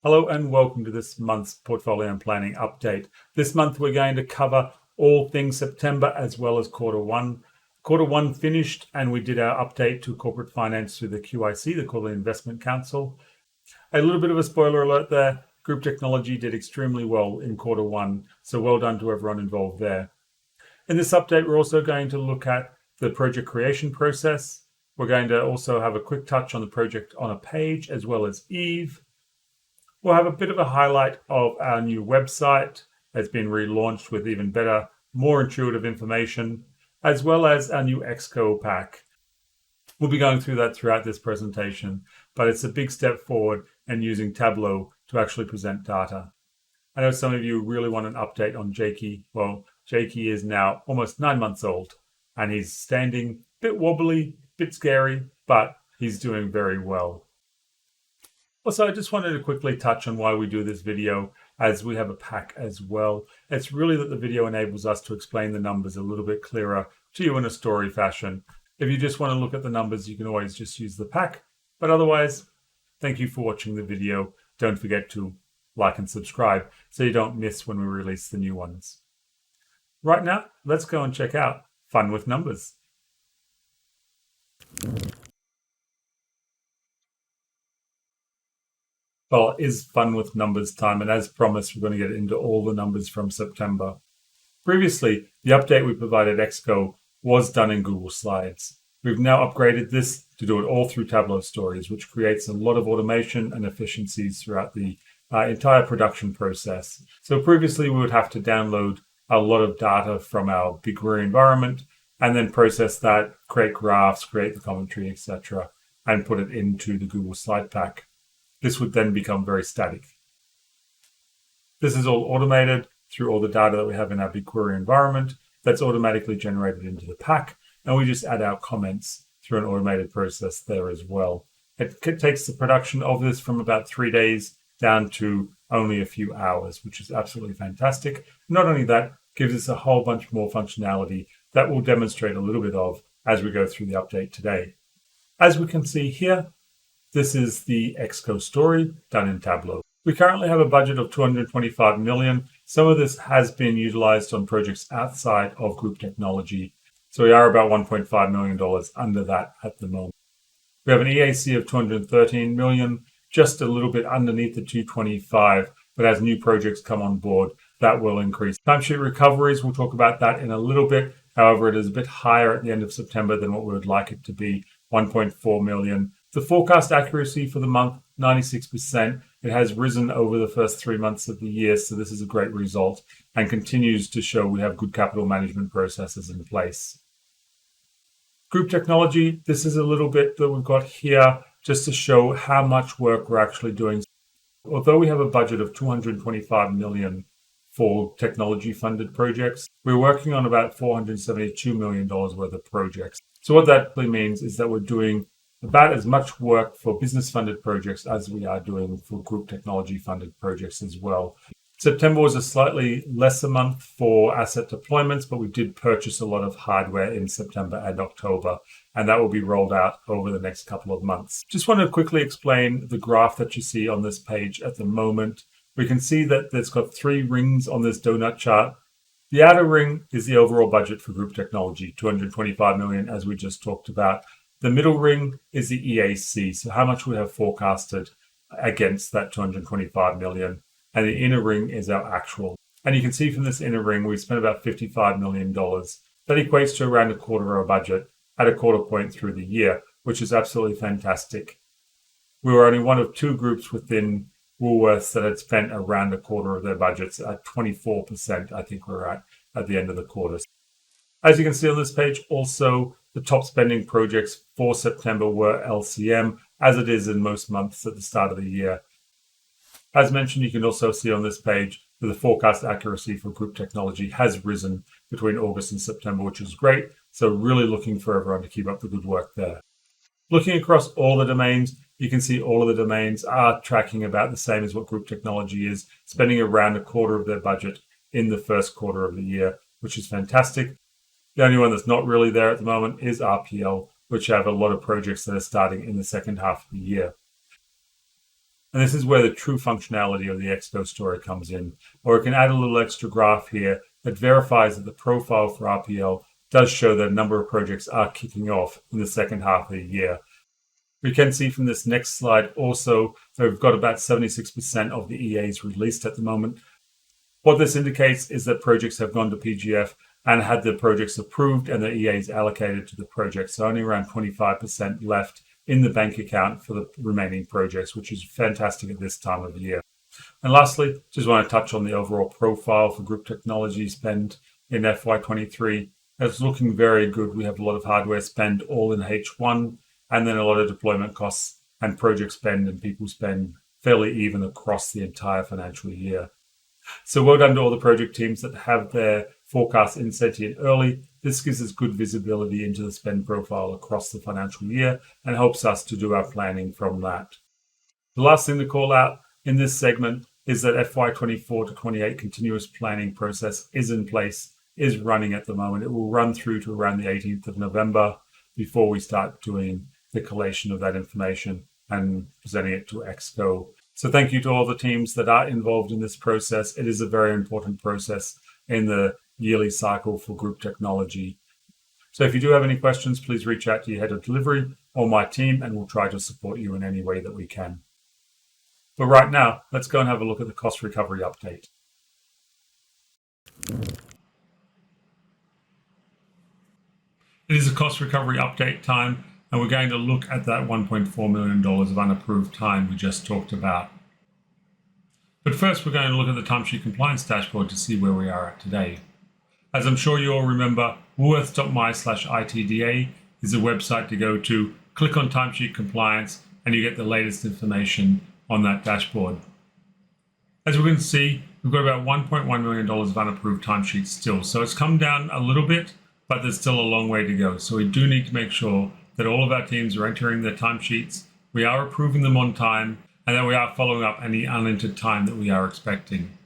Hello and welcome to this month's portfolio and planning update. This month we're going to cover all things September as well as quarter one. Quarter one finished and we did our update to corporate finance through the QIC, the Quarterly Investment Council. A little bit of a spoiler alert there. Group Technology did extremely well in quarter one, so well done to everyone involved there. In this update, we're also going to look at the project creation process. We're going to also have a quick touch on the project on a page as well as Eve. We'll have a bit of a highlight of our new website. It's been relaunched with even better, more intuitive information, as well as our new XCO pack. We'll be going through that throughout this presentation, but it's a big step forward in using Tableau to actually present data. I know some of you really want an update on Jakey. Well, Jakey is now almost 9 months old and he's standing a bit wobbly, a bit scary, but he's doing very well. Also, I just wanted to quickly touch on why we do this video, as we have a pack as well. It's really that the video enables us to explain the numbers a little bit clearer to you in a story fashion. If you just want to look at the numbers, you can always just use the pack. But otherwise, thank you for watching the video. Don't forget to like and subscribe so you don't miss when we release the new ones. Right now, let's go and check out Fun with Numbers. Well, it is Fun with Numbers time, and as promised, we're going to get into all the numbers from September. Previously, the update we provided XCO was done in Google Slides. We've now upgraded this to do it all through Tableau Stories, which creates a lot of automation and efficiencies throughout the entire production process. So previously, we would have to download a lot of data from our BigQuery environment and then process that, create graphs, create the commentary, etc., and put it into the Google Slide pack. This would then become very static. This is all automated through all the data that we have in our BigQuery environment that's automatically generated into the pack, and we just add our comments through an automated process there as well. It takes the production of this from about 3 days down to only a few hours, which is absolutely fantastic. Not only that, gives us a whole bunch more functionality that we'll demonstrate a little bit of as we go through the update today. As we can see here, this is the XCO story done in Tableau. We currently have a budget of $225 million. Some of this has been utilized on projects outside of Group Technology. So we are about $1.5 million under that at the moment. We have an EAC of $213 million, just a little bit underneath the 225, but as new projects come on board, that will increase. Timesheet recoveries, we'll talk about that in a little bit. However, it is a bit higher at the end of September than what we would like it to be, 1.4 million. The forecast accuracy for the month, 96%. It has risen over the first 3 months of the year, so this is a great result and continues to show we have good capital management processes in place. Group Technology, this is a little bit that we've got here just to show how much work we're actually doing. Although we have a budget of $225 million for technology-funded projects, we're working on about $472 million worth of projects. So what that means is that we're doing about as much work for business-funded projects as we are doing for group technology-funded projects as well. September was a slightly lesser month for asset deployments, but we did purchase a lot of hardware in September and October, and that will be rolled out over the next couple of months. Just want to quickly explain the graph that you see on this page at the moment. We can see that there's got 3 rings on this donut chart. The outer ring is the overall budget for group technology, $225 million, as we just talked about. The middle ring is the EAC, so how much we have forecasted against that $225 million. And the inner ring is our actual. And you can see from this inner ring, we spent about $55 million. That equates to around a quarter of our budget at a quarter point through the year, which is absolutely fantastic. We were only one of 2 groups within Woolworths that had spent around a quarter of their budgets at 24%, I think we're at the end of the quarter. As you can see on this page, also, the top spending projects for September were LCM, as it is in most months at the start of the year. As mentioned, you can also see on this page that the forecast accuracy for group technology has risen between August and September, which is great. So really looking for everyone to keep up the good work there. Looking across all the domains, you can see all of the domains are tracking about the same as what group technology is, spending around a quarter of their budget in the first quarter of the year, which is fantastic. The only one that's not really there at the moment is RPL, which have a lot of projects that are starting in the second half of the year. And this is where the true functionality of the XCO story comes in. Or it can add a little extra graph here that verifies that the profile for RPL does show that a number of projects are kicking off in the second half of the year. We can see from this next slide also that we've got about 76% of the EAs released at the moment. What this indicates is that projects have gone to PGF and had the projects approved and the EAs allocated to the project. So only around 25% left in the bank account for the remaining projects, which is fantastic at this time of year. And lastly, just want to touch on the overall profile for group technology spend in FY23. It's looking very good. We have a lot of hardware spend all in H1, and then a lot of deployment costs and project spend and people spend fairly even across the entire financial year. So well done to all the project teams that have their forecasts inset in early. This gives us good visibility into the spend profile across the financial year and helps us to do our planning from that. The last thing to call out in this segment is that FY24 to 28 continuous planning process is in place, is running at the moment. It will run through to around the 18th of November before we start doing the collation of that information and presenting it to XCO. So thank you to all the teams that are involved in this process. It is a very important process in the yearly cycle for group technology. So if you do have any questions, please reach out to your head of delivery or my team, and we'll try to support you in any way that we can. But right now, let's go and have a look at the cost recovery update. It is a cost recovery update time, and we're going to look at that $1.4 million of unapproved time we just talked about. But first, we're going to look at the timesheet compliance dashboard to see where we are at today. As I'm sure you all remember, woolworths.my/ITDA is a website to go to, click on timesheet compliance, and you get the latest information on that dashboard. As we can see, we've got about $1.1 million of unapproved timesheets still. So it's come down a little bit, but there's still a long way to go. So we do need to make sure that all of our teams are entering their timesheets, we are approving them on time, and that we are following up any unentered time that we are expecting.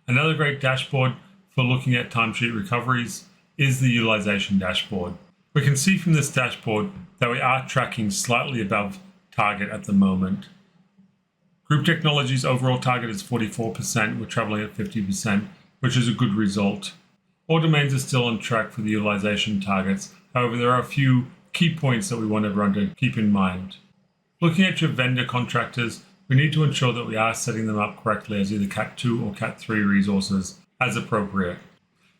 Another great dashboard for looking at timesheet recoveries is the utilization dashboard. We can see from this dashboard that we are tracking slightly above target at the moment. Group Technology's overall target is 44%. We're traveling at 50%, which is a good result. All domains are still on track for the utilization targets. However, there are a few key points that we want everyone to keep in mind. Looking at your vendor contractors, we need to ensure that we are setting them up correctly as either Cat 2 or Cat 3 resources as appropriate.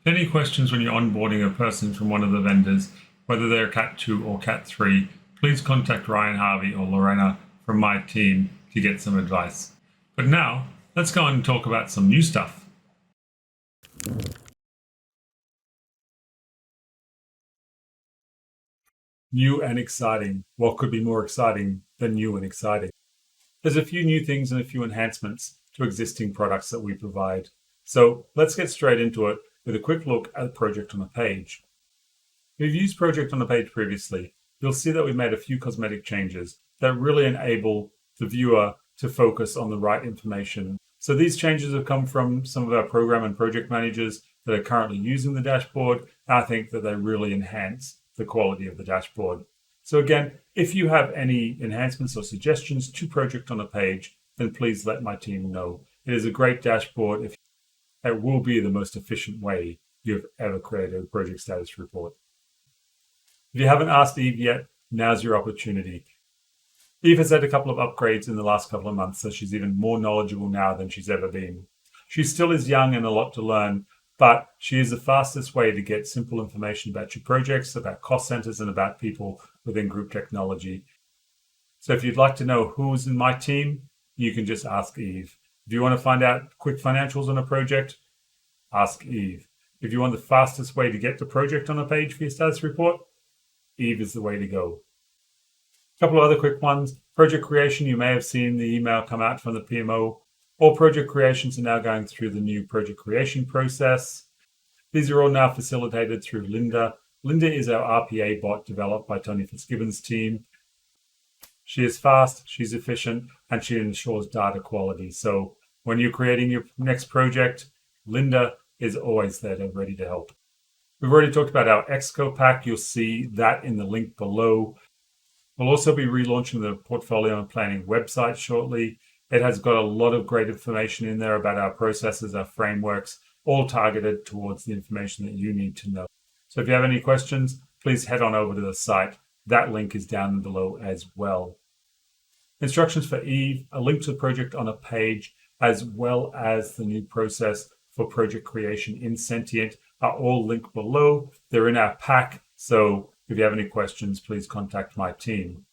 Any questions when you're onboarding a person from one of the vendors, whether they're Cat 2 or Cat 3, please contact Ryan Harvey or Lorena from my team to get some advice. But now, let's go on and talk about some new stuff. New and exciting. What could be more exciting than new and exciting? There's a few new things and a few enhancements to existing products that we provide. So let's get straight into it with a quick look at Project on a Page. If you've used Project on a Page previously, you'll see that we made a few cosmetic changes that really enable the viewer to focus on the right information. So these changes have come from some of our program and project managers that are currently using the dashboard, and I think that they really enhance the quality of the dashboard. So again, if you have any enhancements or suggestions to Project on a Page, then please let my team know. It is a great dashboard. It will be the most efficient way you've ever created a project status report. If you haven't asked Eve yet, now's your opportunity. Eve has had a couple of upgrades in the last couple of months, so she's even more knowledgeable now than she's ever been. She still is young and a lot to learn, but she is the fastest way to get simple information about your projects, about cost centers, and about people within group technology. So if you'd like to know who's in my team, you can just ask Eve. If you want to find out quick financials on a project, ask Eve. If you want the fastest way to get the project on a page for your status report, Eve is the way to go. A couple of other quick ones. Project creation, you may have seen the email come out from the PMO. All project creations are now going through the new project creation process. These are all now facilitated through Linda. Linda is our RPA bot developed by Tony Fitzgibbon's team. She is fast, she's efficient, and she ensures data quality. So when you're creating your next project, Linda is always there ready to help. We've already talked about our XCO pack. You'll see that in the link below. We'll also be relaunching the portfolio and planning website shortly. It has got a lot of great information in there about our processes, our frameworks, all targeted towards the information that you need to know. So if you have any questions, please head on over to the site. That link is down below as well. Instructions for Eve, a link to the project on a page, as well as the new process for project creation in Sentient are all linked below. They're in our pack, so if you have any questions, please contact my team.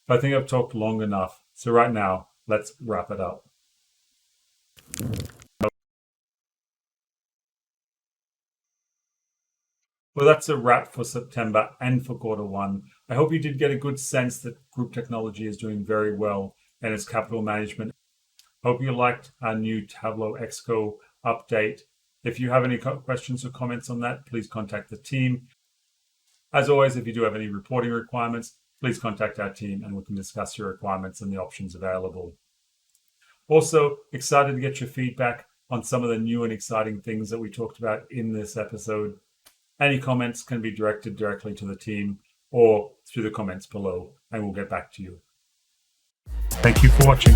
I think I've talked long enough, so right now, let's wrap it up. Well, that's a wrap for September and for Q1. I hope you did get a good sense that Group Technology is doing very well in its capital management. Hope you liked our new Tableau Exco update. If you have any questions or comments on that, please contact the team. As always, if you do have any reporting requirements, please contact our team and we can discuss your requirements and the options available. Also, excited to get your feedback on some of the new and exciting things that we talked about in this episode. Any comments can be directed directly to the team or through the comments below, and we'll get back to you. Thank you for watching.